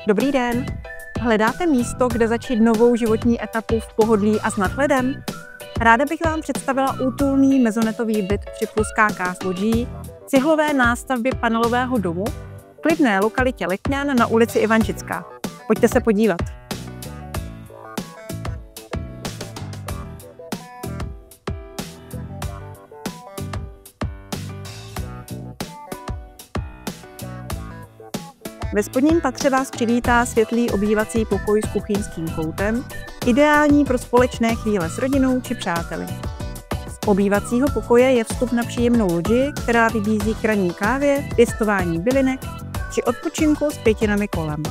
Dobrý den! Hledáte místo, kde začít novou životní etapu v pohodlí a s nadhledem? Ráda bych vám představila útulný mezonetový byt při Plus KK Lodži, cihlové nástavbě panelového domu, v klidné lokalitě Letňan na ulici Ivančická. Pojďte se podívat. Ve spodním patře vás přivítá světlý obývací pokoj s kuchyňským koutem, ideální pro společné chvíle s rodinou či přáteli. Z obývacího pokoje je vstup na příjemnou lodži, která vybízí k ranní kávě, pěstování bylinek či odpočinku s pětinami kolem.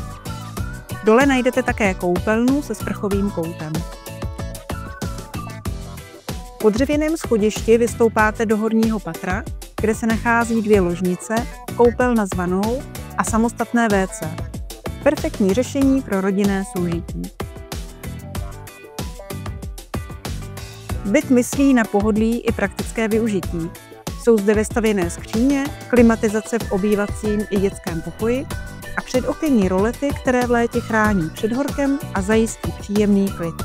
Dole najdete také koupelnu se sprchovým koutem. Po dřevěném schodišti vystoupáte do horního patra, kde se nachází 2 ložnice, koupelna s vanou a samostatné WC. Perfektní řešení pro rodinné soužití. Byt myslí na pohodlí i praktické využití. Jsou zde vestavěné skříně, klimatizace v obývacím i dětském pokoji a předokenní rolety, které v létě chrání před horkem a zajistí příjemný klid.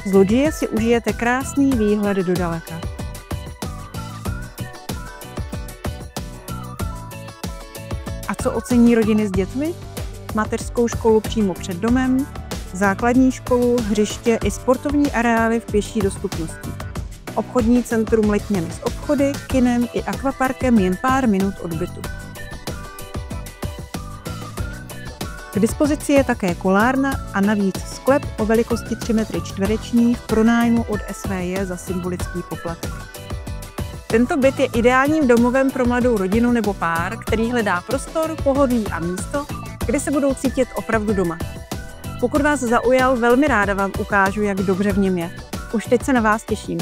Z lodžie si užijete krásný výhled do daleka. A co ocení rodiny s dětmi? Mateřskou školu přímo před domem, základní školu, hřiště i sportovní areály v pěší dostupnosti. Obchodní centrum Letňany s obchody, kinem i akvaparkem jen pár minut od bytu. K dispozici je také kolárna a navíc sklep o velikosti 3 metry čtvereční v pronájmu od SVJ za symbolický poplatek. Tento byt je ideálním domovem pro mladou rodinu nebo pár, který hledá prostor, pohodlí a místo, kde se budou cítit opravdu doma. Pokud vás zaujal, velmi ráda vám ukážu, jak dobře v něm je. Už teď se na vás těším.